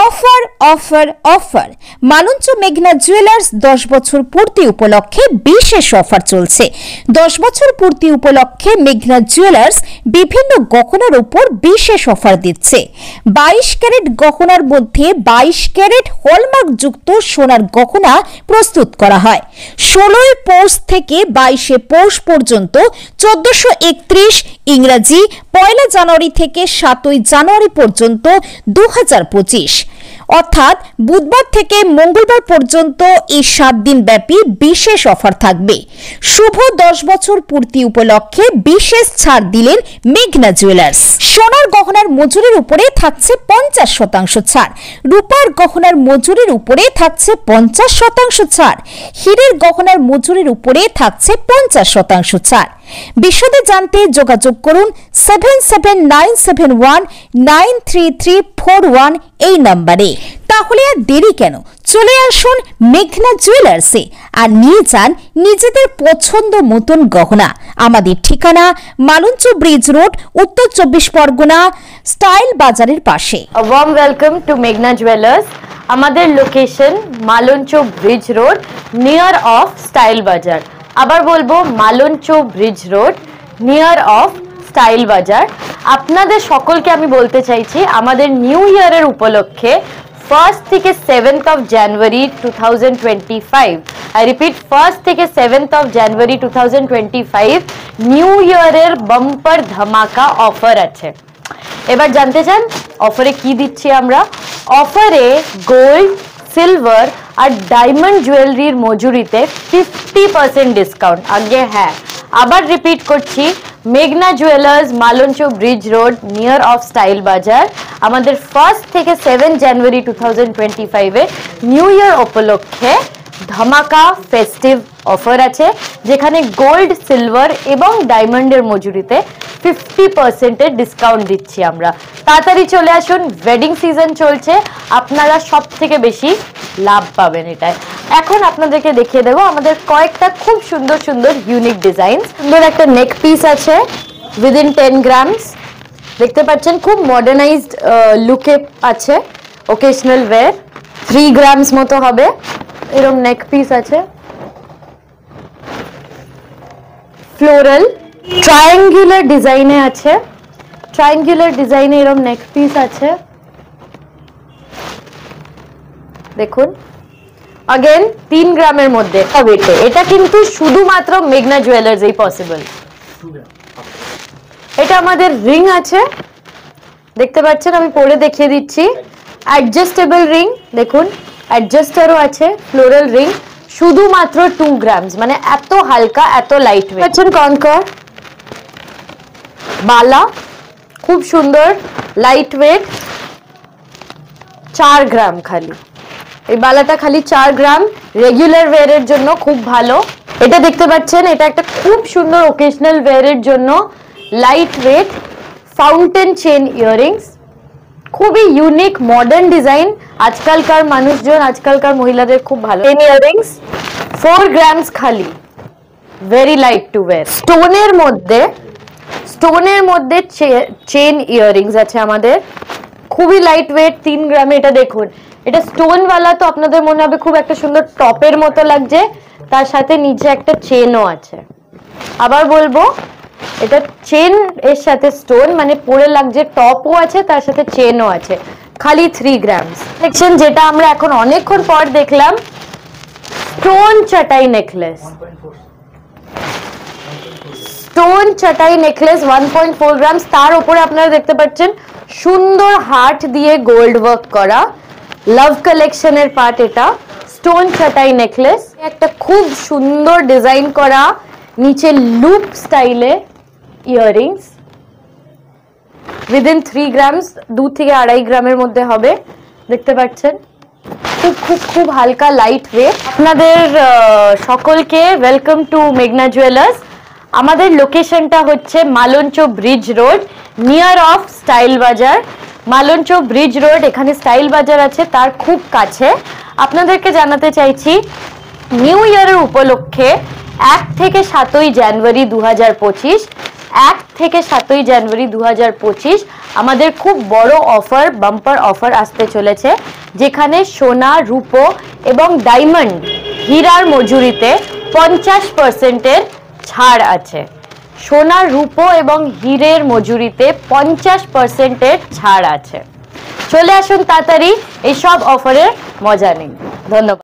Offer offer offer মালঞ্চ মেঘনা jewellers 10 বছর পূর্তি উপলক্ষে বিশেষ অফার চলছে। 10 বছর পূর্তি উপলক্ষে মেঘনা জুয়েলার্স বিভিন্ন গহনার উপর বিশেষ অফার দিচ্ছে। 22 ক্যারেট গহনার মধ্যে 22 ক্যারেট হলমার্ক যুক্ত সোনার গহনা প্রস্তুত করা হয়। 16 পৌষ থেকে 22 পৌষ পর্যন্ত 1431 ইংরেজি, 1 জানুয়ারি থেকে 7 জানুয়ারি পর্যন্ত 2025 অর্থাৎ বুধবার থেকে মঙ্গলবার পর্যন্ত এই 7 দিন ব্যাপী বিশেষ অফার থাকবে। শুভ 10 বছর পূর্তি উপলক্ষে বিশেষ ছাড় দিলেন মেঘনা জুয়েলার্স। সোনার গহনার মজুরির উপরে থাকছে 50% ছাড়, রূপার গহনার মজুরির উপরে থাকছে 50% ছাড়, হীরের গহনার মজুরির উপরে থাকছে 50% ছাড়। বিশদে জানতে যোগাযোগ করুন 7797193341 এই নম্বরে। তাহলে আর দেরি কেন, চলে আসুন মেঘনা জুয়েলার্সে আর নিয়ে যান নিজেদের পছন্দ মতন গহনা। আমাদের ঠিকানা মালঞ্চ ব্রিজ রোড, উত্তর 24 পরগনা, স্টাইল বাজারের পাশে। ওয়ার্ম ওয়েলকাম টু মেঘনা জুয়েলার্স। আমাদের location Malancha bridge road, near of style bazaar. আবার বলবো Malancha bridge road, near of style bazaar. আপনাদের সকলকে আমি বলতে চাইছি আমাদের নিউ ইয়ারের উপলক্ষে 1st থেকে 7th of January 2025, I repeat 1st থেকে 7th of January 2025 নিউ ইয়ারের বাম্পার ধামাকা অফার আছে। এবার জানতে চান অফারে কি দিচ্ছি আমরা? অফারে গোল্ড, সিলভার আর ডায়মন্ড জুয়েলারির মজুরিতে 50% ডিসকাউন্ট। আগে হ্যাঁ, আবার রিপিট করছি, মেঘনা jewellers, Malancha bridge road, near of style বাজার। আমাদের 1st থেকে 7 জানুয়ারি 2025 নিউ ইয়ার উপলক্ষে ধামাকা ফেস্টিভ অফার আছে, যেখানে গোল্ড, সিলভার এবং ডায়মন্ডের মজুরিতে 50% ডিসকাউন্ট দিচ্ছি আমরা। তাড়াতাড়ি চলে আসুন, ওয়েডিং সিজন চলছে, আপনারা সব থেকে বেশি লাভ পাবেন এটাই। এখন আপনাদেরকে দেখিয়ে দেবো আমাদের কয়েকটা খুব সুন্দর সুন্দর ইউনিক ডিজাইন। সুন্দর একটা নেক পিস আছে উইদিন 10 গ্রামস, দেখতে পাচ্ছেন খুব মডার্নাইজড লুকে আছে, ওকেশনাল ওয়্যার। 3 গ্রামস মতো হবে, এরকম নেক পিস আছে। ফ্লোরাল ট্রায়াঙ্গুলার ডিজাইনে আছে, ট্রায়াঙ্গুলার ডিজাইনে এরকম নেক পিস আছে, দেখুন। अगेन 3 গ্রামের মধ্যে ওয়েটে। এটা কিন্তু শুধুমাত্র মেঘনা জুয়েলার্স এই পসিবল। এটা আমাদের রিং আছে, দেখতে পাচ্ছেন, আমি পরে দেখিয়ে দিচ্ছি। অ্যাডজাস্টেবল রিং, দেখুন অ্যাডজাস্টারও আছে। ফ্লোরাল রিং শুধুমাত্র 2 গ্রামস, মানে এত হালকা, এত লাইট ওয়েট। পাচ্ছেন কনকর বালা, খুব সুন্দর লাইট ওয়েট, 4 গ্রাম খালি। এই বালাটা খালি 4 গ্রাম, রেগুলার ওয়্যারের জন্য খুব ভালো। এটা দেখতে পাচ্ছেন, এটা একটা খুব সুন্দর ওকেশনাল ওয়্যারের জন্য light weight fountain chain earrings, খুবই ইউনিক মডার্ন ডিজাইন। আজকালকার মানুষজন, আজকালকার মহিলাদের খুব ভালো। চেন ইয়াররিংস 4 গ্রামস খালি, ভেরি লাইট টু ওয়্যার। স্টোনের মধ্যে চেন ইয়াররিংস আছে আমাদের, খুবই লাইট ওয়েট, 3 গ্রামে। এটা দেখুন, এটা স্টোন ওয়ালা, তো আপনাদের মনে হবে খুব একটা সুন্দর টপের মতো লাগছে, তার সাথে নিচে একটা চেনও আছে। আবার বলবো, এটা চেন এর সাথে স্টোন, মানে পরে লাগছে, টপও আছে, তার সাথে চেনও আছে, খালি 3 গ্রামস। দেখছেন, যেটা আমরা এখন অনেকক্ষণ পর দেখলাম, স্টোন চাটাই নেকলেস। স্টোন চাটাই নেকলেস 1.4 গ্রামস, তার উপরে আপনারা দেখতে পাচ্ছেন সুন্দর হার্ট দিয়ে গোল্ড ওয়ার্ক করা, লাভ কালেকশনের পার্ট। এটা স্টোন চাটাই নেকলেস, একটা খুব সুন্দর ডিজাইন করা, নিচে লুপ স্টাইলে ইয়াররিংস, উইদিন 3 গ্রামস, 2 থেকে 2.5 গ্রামের মধ্যে হবে, দেখতে পাচ্ছেন। খুব খুব খুব হালকা, লাইট ওয়েট। আপনাদের সকলকে ওয়েলকাম টু মেঘনা জুয়েলার্স। আমাদের লোকেশনটা হচ্ছে Malancha bridge road, near of style bazaar. Malancha bridge road, এখানে স্টাইল বাজার আছে, তার খুব কাছে। আপনাদেরকে জানাতে চাইছি, নিউ ইয়ারের উপলক্ষে 1 থেকে 7 জানুয়ারি 2025, 1 থেকে 7 জানুয়ারি 2025 আমাদের খুব বড় অফার, বাম্পার অফার আসতে চলেছে, যেখানে সোনা, রূপো এবং ডায়মন্ড হীরার মজুরিতে 50%-এর ছাড় আছে। সোনা, রূপো এবং হীরের মজুরিতে 50%-এর ছাড় আছে। চলে আসুন তাড়াতাড়ি, এই সব অফারের মজা নিন। ধন্যবাদ।